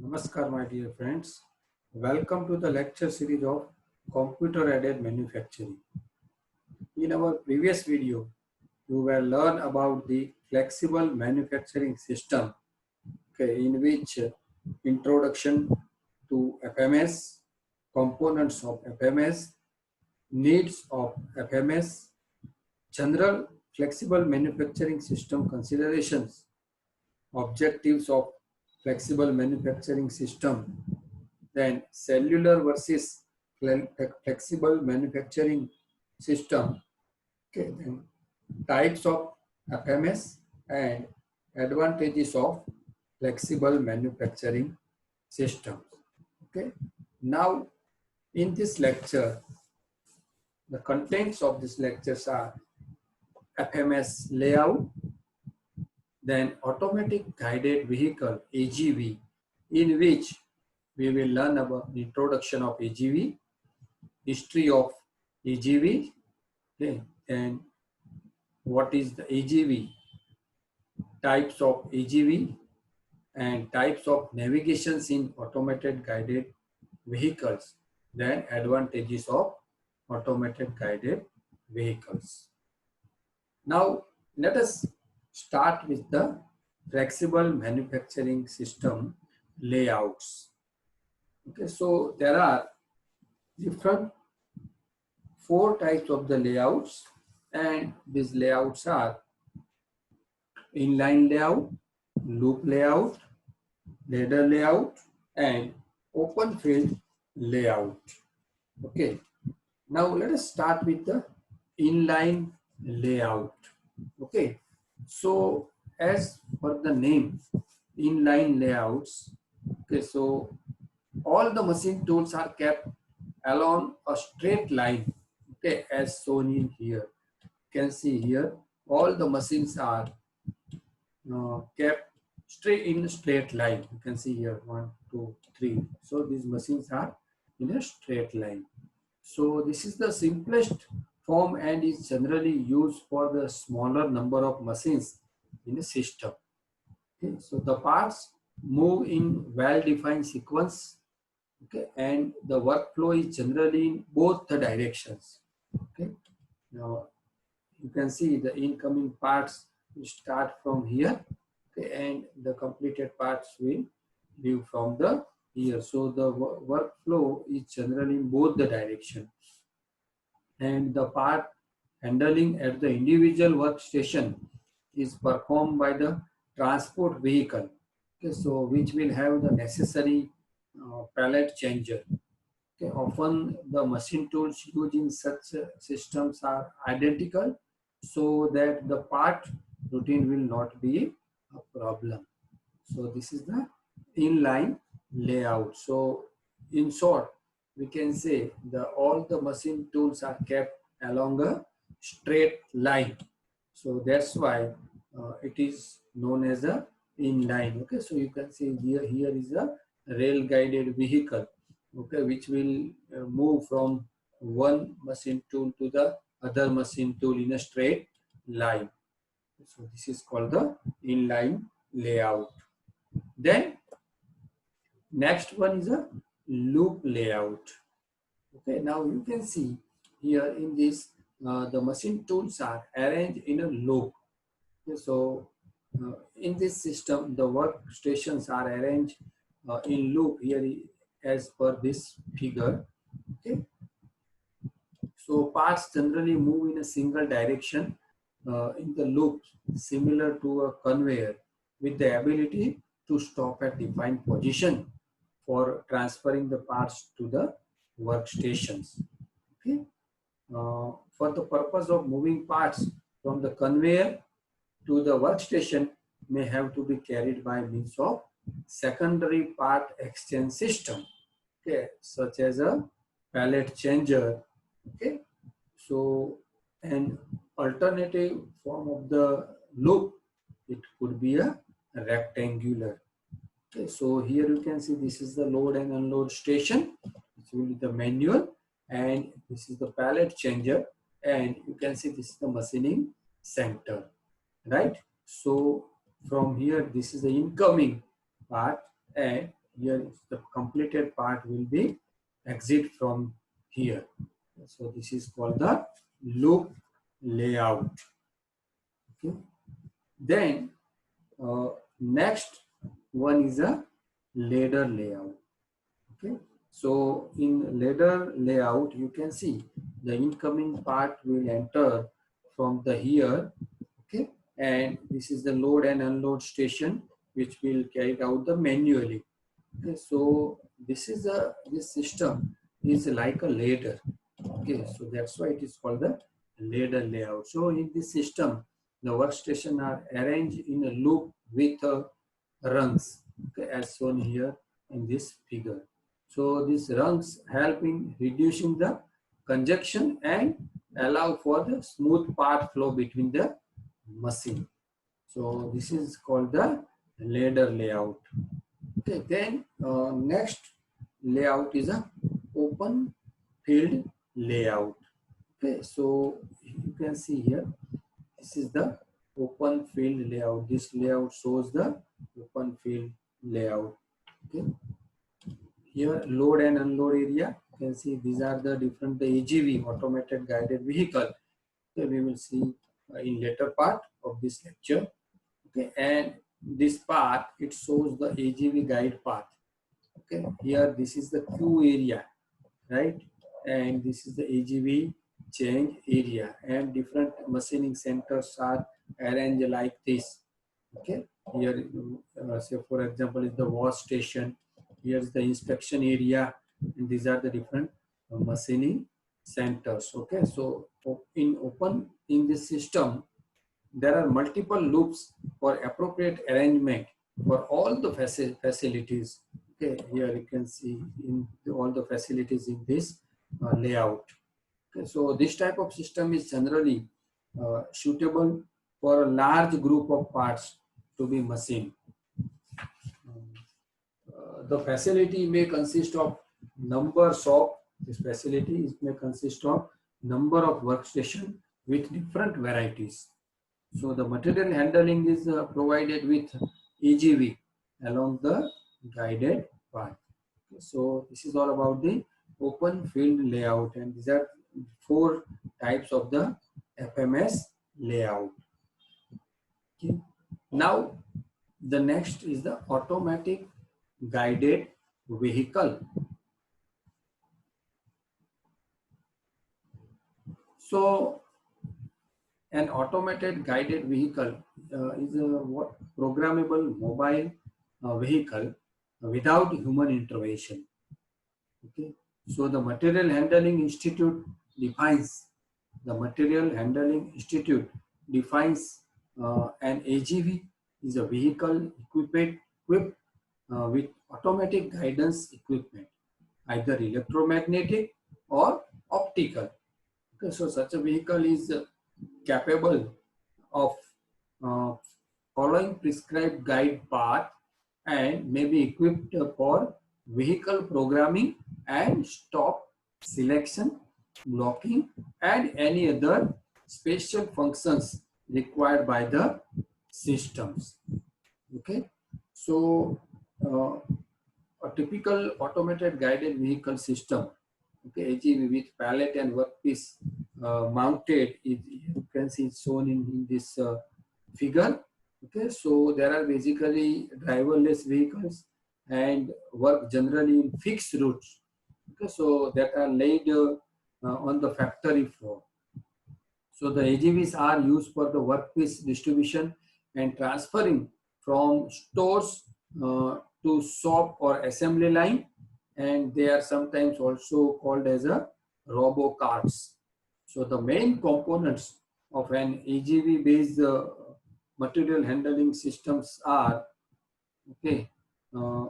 Namaskar, my dear friends. Welcome to the lecture series of Computer Aided Manufacturing. In our previous video, you will learn about the flexible manufacturing system, in which introduction to FMS, components of FMS, needs of FMS, general flexible manufacturing system considerations, objectives of flexible manufacturing system, then cellular versus flexible manufacturing system, then types of FMS and advantages of flexible manufacturing systems. Okay. Now, in this lecture, the contents of this lectures are FMS layout, then automatic guided vehicle AGV, in which we will learn about the introduction of AGV, history of AGV, okay, and what is the AGV, types of AGV, and types of navigations in automated guided vehicles, then advantages of automated guided vehicles. Now, let us start with the flexible manufacturing system layouts. Okay, so there are different 4 types of the layouts, and these layouts are inline layout, loop layout, ladder layout, and open field layout. Okay, now let us start with the inline layout. Okay, so as per the name, inline layouts, okay, so all the machine tools are kept along a straight line, okay, as shown in here. You can see here all the machines are kept straight in a straight line. You can see here 1, 2, 3. So these machines are in a straight line. So this is the simplest form and is generally used for the smaller number of machines in a system. Okay, so the parts move in well-defined sequence. Okay, and the workflow is generally in both the directions. Okay, now you can see the incoming parts will start from here, okay, and the completed parts will leave from the here. So the workflow is generally in both the directions, and the part handling at the individual workstation is performed by the transport vehicle, okay, so which will have the necessary pallet changer. Okay, often the machine tools used in such systems are identical, so that the part routine will not be a problem. So this is the inline layout. So in short, we can say all the machine tools are kept along a straight line. So that's why it is known as a inline. Okay, so you can see here is a rail guided vehicle, okay, which will move from one machine tool to the other machine tool in a straight line. So this is called the inline layout. Then next one is a loop layout. Okay, now you can see here in this the machine tools are arranged in a loop. Okay, so in this system the workstations are arranged in loop here as per this figure. Okay, so parts generally move in a single direction in the loop, similar to a conveyor, with the ability to stop at defined position for transferring the parts to the workstations. Okay, for the purpose of moving parts from the conveyor to the workstation may have to be carried by means of secondary part exchange system, okay, such as a pallet changer. Okay, so an alternative form of the loop, it could be a rectangular. Okay, so here you can see this is the load and unload station. This will be the manual, and this is the pallet changer, and you can see this is the machining center, right? So from here, this is the incoming part, and here the completed part will be exit from here. So this is called the loop layout. Okay. Then next one is a ladder layout. Okay. So in ladder layout, you can see the incoming part will enter from the here. Okay. And this is the load and unload station, which will carry out the manually. Okay. So this system is like a ladder. Okay. So that's why it is called the ladder layout. So in this system, the workstation are arranged in a loop with rungs, okay, as shown here in this figure. So these rungs help in reducing the congestion and allow for the smooth part flow between the machine. So this is called the ladder layout. Okay, then next layout is a open field layout. Okay, so you can see here, this is the open field layout. This layout shows the open field layout. Okay, here load and unload area. You can see these are the different AGV, automated guided vehicle. Okay, we will see in later part of this lecture. Okay, and this part, it shows the AGV guide path. Okay, here this is the Q area, right? And this is the AGV change area, and different machining centers are arranged like this. Okay, here say for example is the wash station, here is the inspection area, and these are the different machining centers. Okay, so in this system there are multiple loops for appropriate arrangement for all the facilities. Okay, here you can see in all the facilities in this layout. Okay, so this type of system is generally suitable for a large group of parts to be machined. The facility may consist of numbers of this facility may consist of number of workstation with different varieties. So the material handling is provided with AGV along the guided path. Okay, so this is all about the open field layout, and these are 4 types of the FMS layout. Okay. Now the next is the automatic guided vehicle. So an automated guided vehicle is a programmable mobile vehicle without human intervention. Okay, so the Material Handling Institute defines an AGV is a vehicle equipped with automatic guidance equipment, either electromagnetic or optical. Okay, so such a vehicle is capable of uh, following prescribed guide path and may be equipped for vehicle programming and stop selection, blocking, and any other special functions required by the systems. Okay, so a typical automated guided vehicle system, okay, AGV with pallet and workpiece mounted, you can see it's shown in this figure. Okay, so there are basically driverless vehicles and work generally in fixed routes. Okay, so that are laid on the factory floor. So the AGVs are used for the workpiece distribution and transferring from stores to shop or assembly line, and they are sometimes also called as a robo carts. So the main components of an AGV based material handling systems are, okay, uh,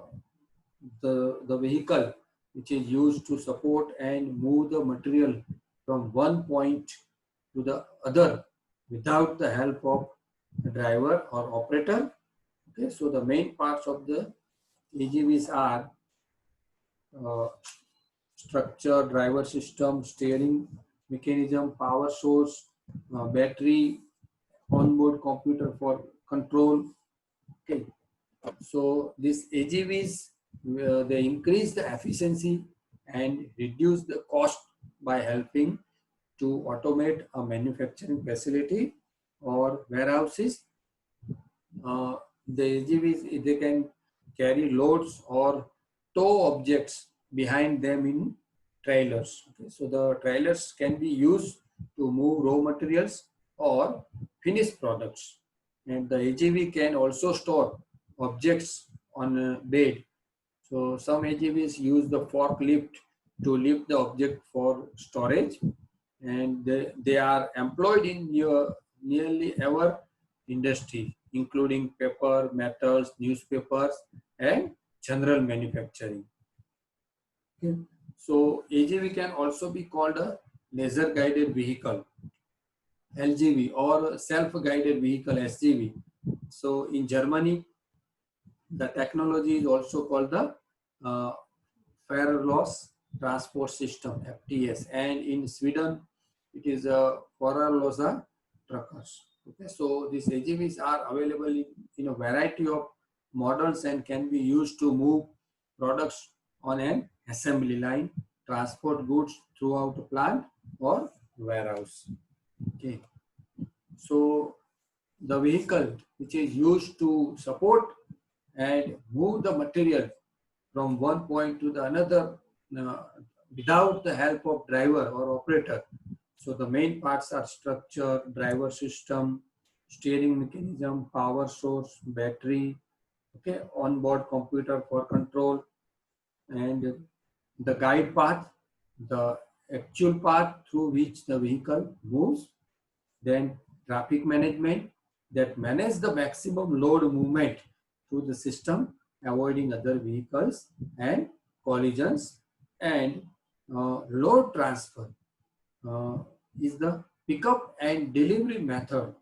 the vehicle which is used to support and move the material from one point to the other without the help of a driver or operator. Okay, so the main parts of the AGVs are uh, structure, driver system, steering mechanism, power source, battery, onboard computer for control. Okay, so these AGVs they increase the efficiency and reduce the cost by helping to automate a manufacturing facility or warehouses. uh, the AGVs, they can carry loads or tow objects behind them in trailers. Okay, so the trailers can be used to move raw materials or finished products. And the AGV can also store objects on a bed. So some AGVs use the forklift to lift the object for storage, and they are employed in nearly every industry, including paper, metals, newspapers, and general manufacturing. Okay. So AGV can also be called a laser guided vehicle, LGV, or self guided vehicle, SGV. So in Germany, the technology is also called the uh, Fahrerlös Transport System, FTS, and in Sweden it is a Fahrerlösa truckers. Okay, so these AGVs are available in a variety of models and can be used to move products on an assembly line, transport goods throughout a plant or warehouse. Okay, so the vehicle which is used to support and move the material from one point to the another uh, without the help of driver or operator. So the main parts are structure, driver system, steering mechanism, power source, battery, okay, onboard computer for control, and the guide path, the actual path through which the vehicle moves, then traffic management that manage the maximum load movement through the system, avoiding other vehicles and collisions, and load transfer uh, is the pickup and delivery method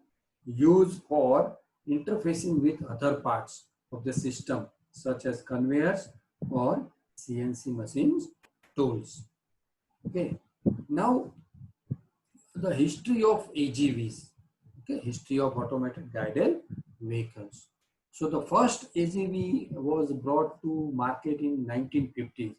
used for interfacing with other parts of the system such as conveyors or CNC machines tools. Okay, now the history of AGVs, okay, history of automated guided vehicles. So the first AGV was brought to market in 1950s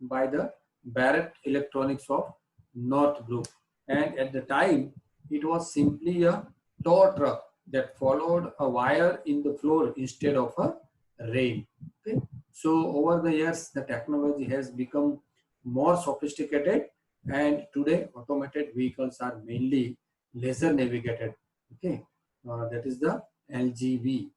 by the Barrett Electronics of North Group, and at the time it was simply a tow truck that followed a wire in the floor instead of a rail. Okay, so over the years the technology has become more sophisticated, and today automated vehicles are mainly laser navigated. Okay, that is the LGV.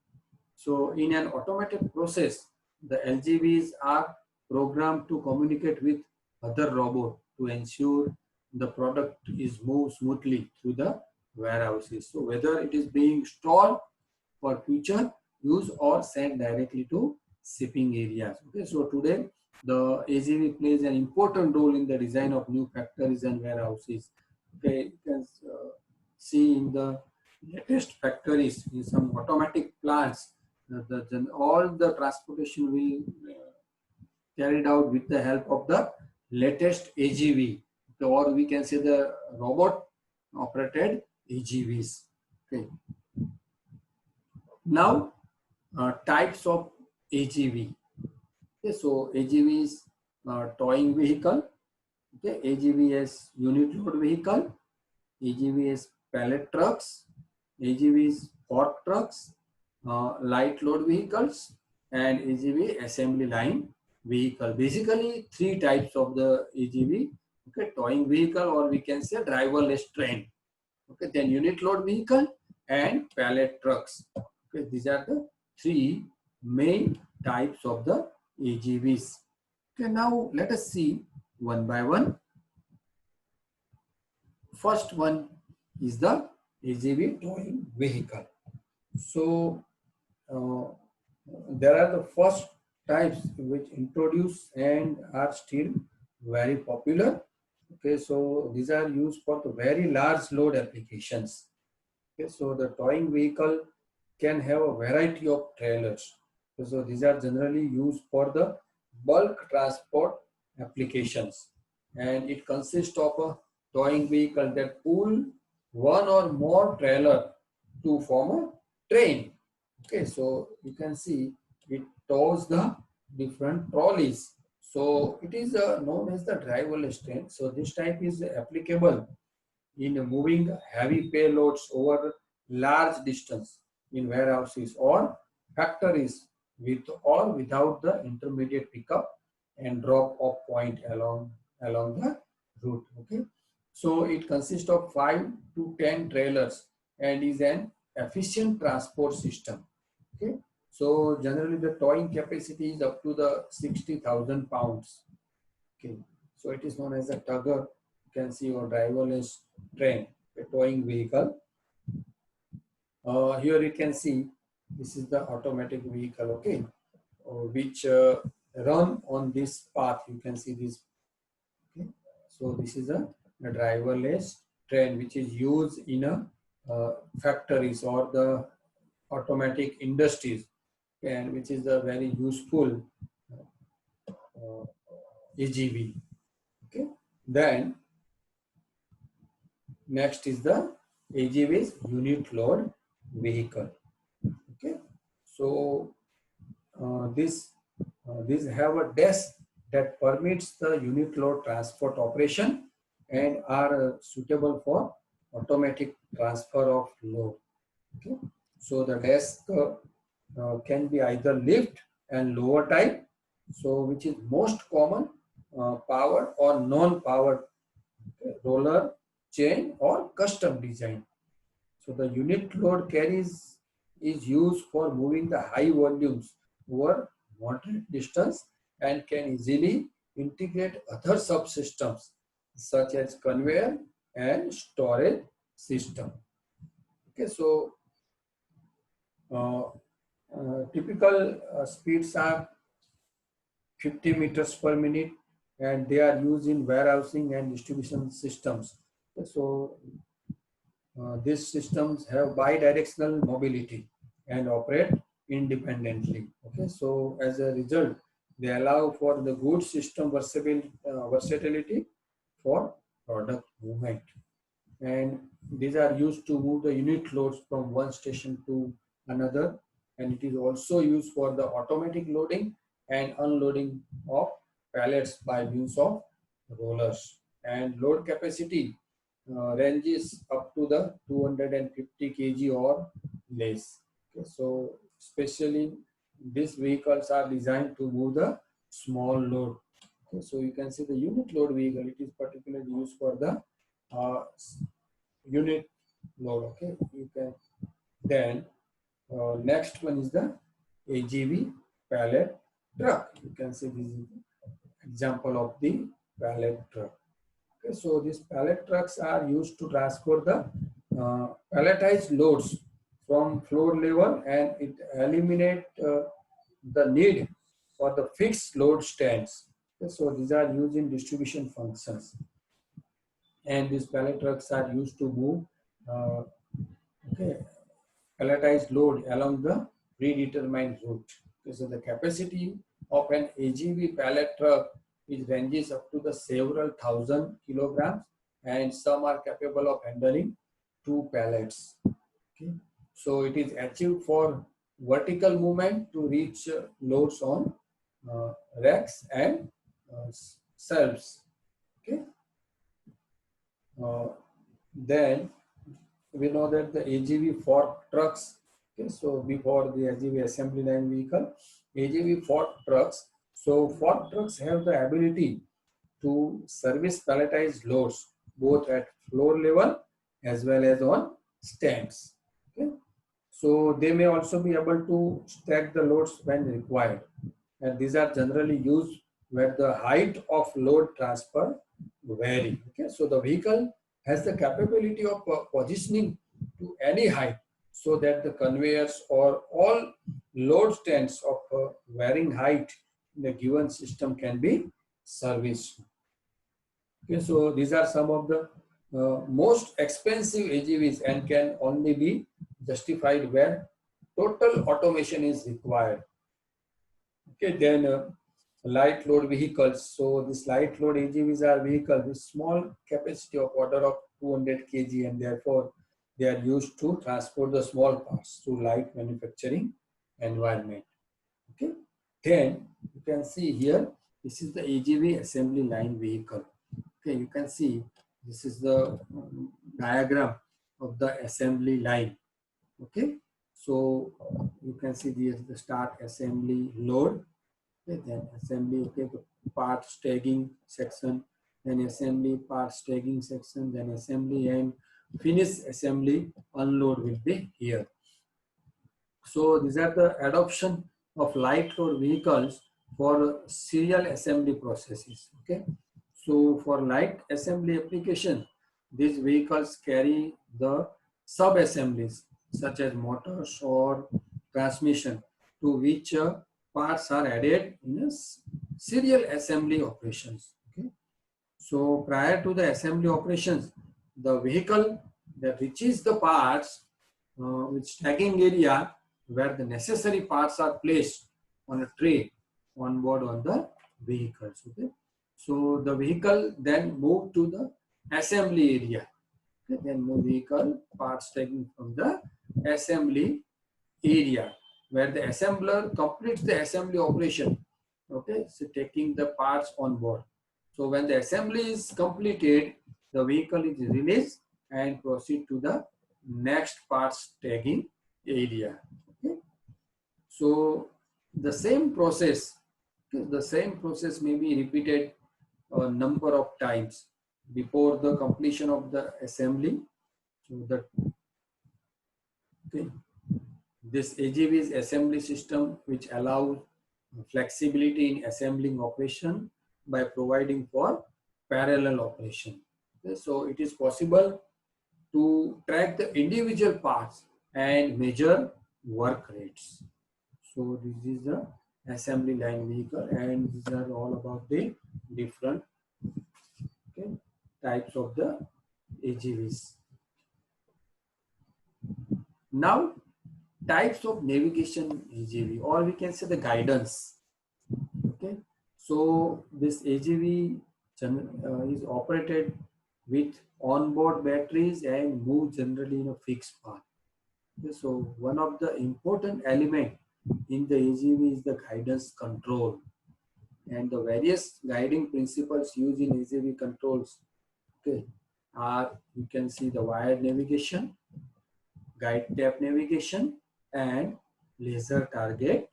So in an automated process, the LGVs are programmed to communicate with other robot to ensure the product is moved smoothly through the warehouses. So whether it is being stored for future use or sent directly to shipping areas. Okay, so today the AGV plays an important role in the design of new factories and warehouses. Okay, you can see in the latest factories, in some automatic plants, all the transportation will carried out with the help of the latest AGV, okay, or we can say the robot operated AGVs. Okay. Now, types of AGV. Okay, so AGV is towing vehicle. Okay, AGV is unit load vehicle. AGV is pallet trucks. AGV is fork trucks, light load vehicles, and AGV assembly line vehicle. Basically, three types of the AGV. Okay, towing vehicle, or we can say driverless train. Okay, then unit load vehicle and pallet trucks. Okay, these are the three main types of the AGVs. Okay, now let us see one by one. First one is the AGV towing vehicle. So there are the first types which introduce and are still very popular. Okay, so these are used for the very large load applications. Okay, so the towing vehicle can have a variety of trailers. So these are generally used for the bulk transport applications, and it consists of a towing vehicle that pull one or more trailer to form a train. Okay, so you can see it tows the different trolleys. So it is known as the driverless train. So this type is applicable in moving heavy payloads over large distance in warehouses or factories with or without the intermediate pickup and drop off point along the route. Okay, so it consists of 5 to 10 trailers and is an efficient transport system. Okay, so generally the towing capacity is up to the 60,000 pounds. Okay, so it is known as a tugger. You can see your driverless train, a towing vehicle. Here you can see this is the automatic vehicle, okay, which run on this path. You can see this. Okay, so this is a driverless train which is used in a factories or the automatic industries, and which is a very useful AGV. Okay, then next is the AGV's unit load vehicle. Okay, so these have a desk that permits the unit load transport operation and are suitable for automatic transfer of load. Okay, so the desk can be either lift and lower type, so which is most common, powered or non-powered, okay, roller, chain or custom design. So the unit load carries is used for moving the high volumes over moderate distance and can easily integrate other subsystems such as conveyor and storage system. Okay, so uh, typical speeds are 50 meters per minute, and they are used in warehousing and distribution systems. So these systems have bidirectional mobility and operate independently. Okay, so as a result, they allow for the good system versatility for product movement. And these are used to move the unit loads from one station to another. And it is also used for the automatic loading and unloading of pallets by means of rollers. And load capacity ranges up to the 250 kg or less. Okay, so especially these vehicles are designed to move the small load. Okay, so you can see the unit load vehicle. It is particularly used for the uh, unit load. Okay, you can then next one is the AGV pallet truck. You can see this is the example of the pallet truck. Okay, so these pallet trucks are used to transport the palletized loads from floor level, and it eliminate the need for the fixed load stands. Okay, so these are used in distribution functions, and these pallet trucks are used to move uh, okay, palletized load along the predetermined route. Okay, so the capacity of an AGV pallet truck is ranges up to the several thousand kilograms, and some are capable of handling 2 pallets. Okay, so it is achieved for vertical movement to reach loads on racks and shelves. Okay, then we know that the AGV fork trucks, okay, so before the AGV assembly line vehicle, AGV fork trucks, so fork trucks have the ability to service palletized loads both at floor level as well as on stands. Okay, so they may also be able to stack the loads when required, and these are generally used where the height of load transfer vary. Okay, so the vehicle has the capability of positioning to any height so that the conveyors or all load stands of varying height in a given system can be serviced. Okay, so these are some of the most expensive AGVs and can only be justified where total automation is required. Okay, then light load vehicles. So this light load AGVs are vehicles with small capacity of order of 200 kg, and therefore they are used to transport the small parts through light manufacturing environment. Okay, then you can see here, this is the AGV assembly line vehicle. Okay, you can see this is the diagram of the assembly line. Okay, so you can see the start assembly load. Okay, then assembly, okay, the part staging section, then assembly part staging section, then assembly and finish assembly unload will be here. So these are the adoption of light load vehicles for serial assembly processes. Okay, so for light assembly application, these vehicles carry the sub assemblies such as motors or transmission, to which parts are added in a serial assembly operations. Okay, so prior to the assembly operations, the vehicle that reaches the parts with stacking area where the necessary parts are placed on a tray on board on the vehicles. Okay, so the vehicle then move to the assembly area. Okay, then move vehicle parts taken from the assembly area where the assembler completes the assembly operation. Okay, so taking the parts on board. So when the assembly is completed, the vehicle is released and proceed to the next parts tagging area. Okay, so the same process may be repeated a number of times before the completion of the assembly. So that, okay, this AGV's assembly system, which allows flexibility in assembling operation by providing for parallel operation. Okay, so it is possible to track the individual parts and measure work rates. So this is the assembly line vehicle, and these are all about the different, okay, types of the AGVs. Now, types of navigation AGV, or we can say the guidance. Okay, so this AGV is operated with onboard batteries and move generally in a fixed path. Okay, so one of the important element in the AGV is the guidance control, and the various guiding principles used in AGV controls, okay, are, you can see the wired navigation, guide tap navigation, and laser target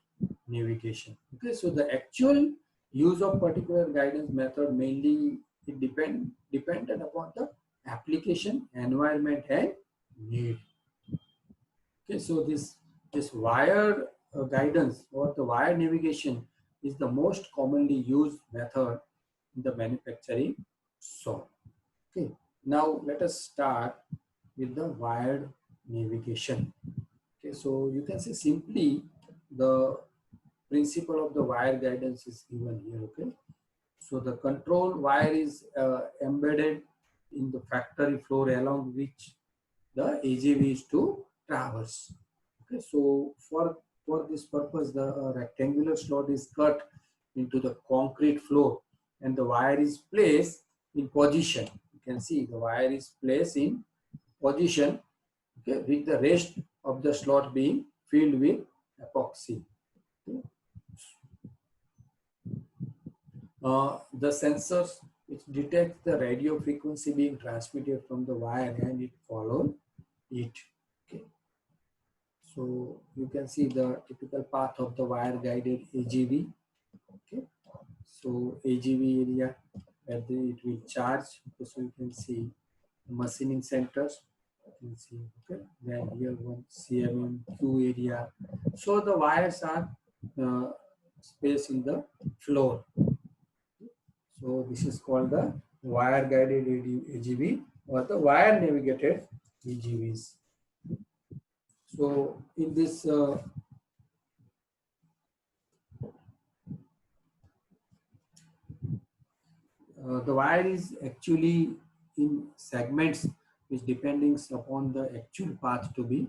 navigation. Okay, so the actual use of particular guidance method mainly it dependent upon the application, environment, and need. Okay, so this wire guidance or the wire navigation is the most commonly used method in the manufacturing shop. Okay, now let us start with the wired navigation. Okay, so you can say simply the principle of the wire guidance is given here. Okay, so the control wire is embedded in the factory floor along which the AGV is to traverse. Okay, so for this purpose, the rectangular slot is cut into the concrete floor, and the wire is placed in position. You can see the wire is placed in position, okay, with the rest of the slot being filled with epoxy. Okay. The sensors which detects the radio frequency being transmitted from the wire, and it follows it. Okay. So you can see the typical path of the wire guided AGV. Okay. So AGV area where it will charge. Okay. So you can see machining centers. You can see, okay. Then here one CMMQ area. So the wires are spaced in the floor. So this is called the wire guided AGV or the wire navigated AGVs. So in this the wire is actually in segments which depending upon the actual path to be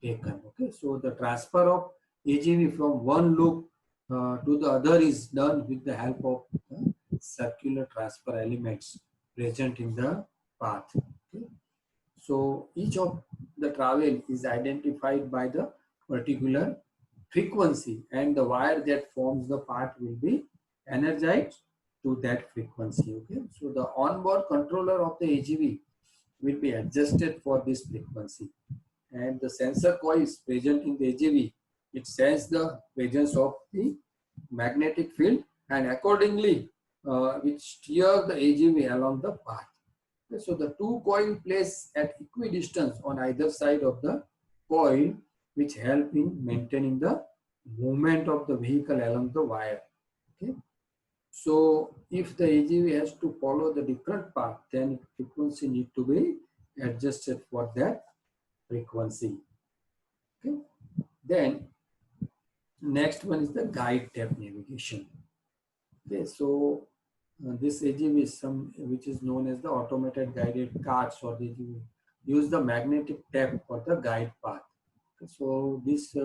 taken. Okay, so the transfer of AGV from one loop to the other is done with the help of circular transfer elements present in the path. Okay. So each of the travel is identified by the particular frequency, and the wire that forms the part will be energized to that frequency. Okay, so the onboard controller of the AGV will be adjusted for this frequency, and the sensor coils present in the AGV, it senses the presence of the magnetic field, and accordingly which steer the AGV along the path. Okay, so the two coils placed at equidistance on either side of the coil, which help in maintaining the movement of the vehicle along the wire. Okay. So if the AGV has to follow the different path, then frequency need to be adjusted for that frequency. Okay. Then next one is the guide tab navigation. Okay, so this AGV is which is known as the automated guided carts, or the AGV use the magnetic tab for the guide path. Okay, so this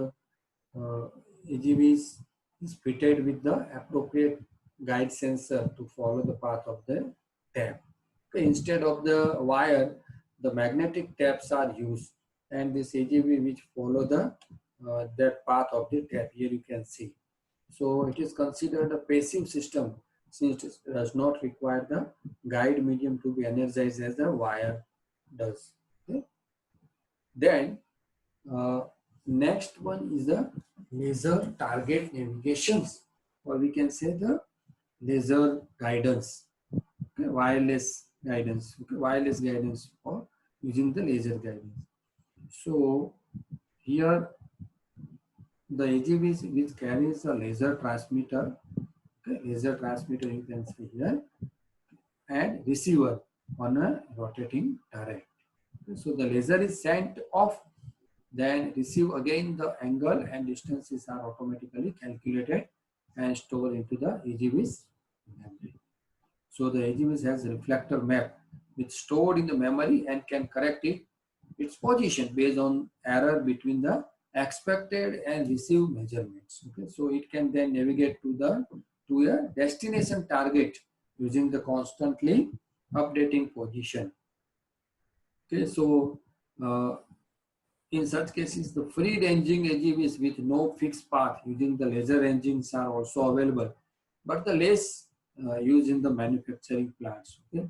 AGV is fitted with the appropriate guide sensor to follow the path of the tab. Okay, instead of the wire, the magnetic tabs are used, and this AGV which follow the that path of the tab. Here you can see. So it is considered a passive system since it does not require the guide medium to be energized as the wire does. Okay. Then next one is the laser target navigations, or we can say the laser guidance. Okay, wireless guidance. Okay, wireless guidance for using the laser guidance. So here the AGV which carries a laser transmitter. Okay, laser transmitter you can see here, and receiver on a rotating turret. Okay, so the laser is sent off, then receive again, the angle and distances are automatically calculated and stored into the AGV's memory. So the AGV has a reflector map which stored in the memory and can correct its position based on error between the expected and received measurements. Okay, so it can then navigate to a destination target using the constantly updating position. Okay, so in such cases, the free-ranging AGVs with no fixed path using the laser engines are also available, but the less used in the manufacturing plants. Okay,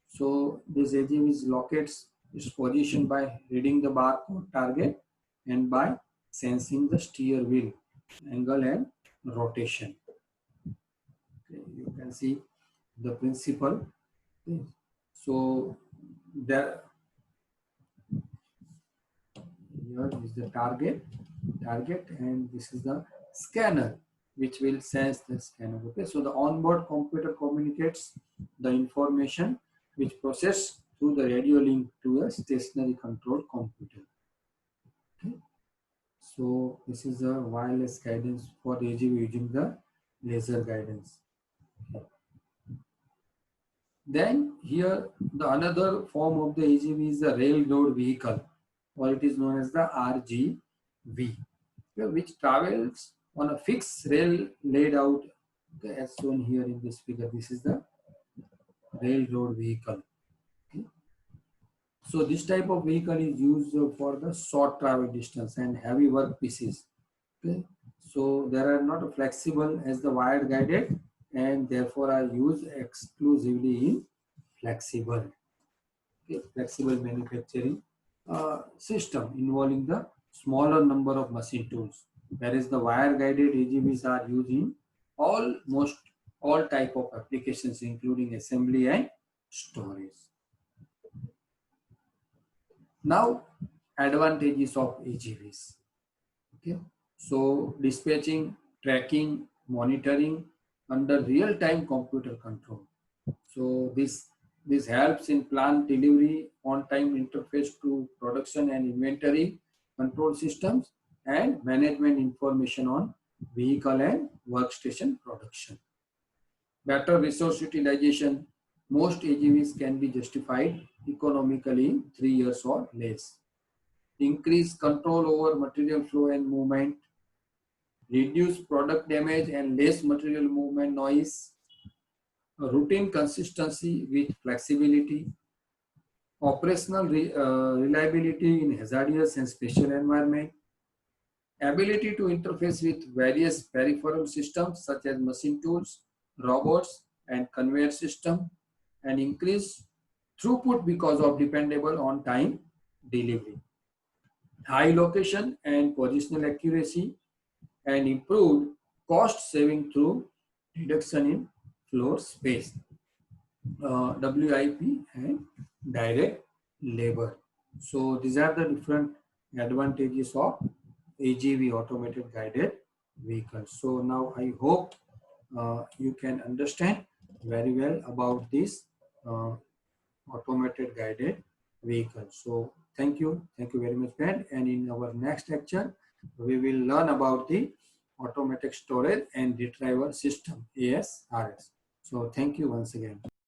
so this AGV locates its position by reading the barcode target and by sensing the steer wheel angle and rotation. Okay, you can see the principle. Okay. So there, here is the target, and this is the scanner which will sense the scanner. Okay, so the onboard computer communicates the information which processed through the radio link to a stationary control computer. Okay, so this is a wireless guidance for the AGV using the laser guidance. Okay. Then here the another form of the AGV is the railroad vehicle, or it is known as the RGV, okay, which travels on a fixed rail laid out, okay, as shown here in this figure. This is the railroad vehicle. Okay. So this type of vehicle is used for the short travel distance and heavy work pieces. Okay. So they are not flexible as the wire guided, and therefore are used exclusively in flexible, okay, flexible manufacturing system involving the smaller number of machine tools, whereas the wire guided AGVs are used in almost all type of applications including assembly and storage. Now advantages of AGVs. Okay, so dispatching, tracking, monitoring under real-time computer control. So this helps in plant delivery, on-time interface to production and inventory control systems, and management information on vehicle and workstation production. Better resource utilization. Most AGVs can be justified economically in 3 years or less. Increase control over material flow and movement. Reduce product damage and less material movement noise. Routine consistency with flexibility. Operational reliability in hazardous and special environment. ability to interface with various peripheral systems such as machine tools, robots, and conveyor system, and increase throughput because of dependable on-time delivery. High location and positional accuracy, and improved cost saving through reduction in floor space, WIP, and direct labor. So these are the different advantages of AGV, automated guided vehicles. So now I hope you can understand very well about this uh, automated guided vehicle. So thank you very much, friend. And in our next lecture, we will learn about the automatic storage and retrieval system, ASRS. So thank you once again.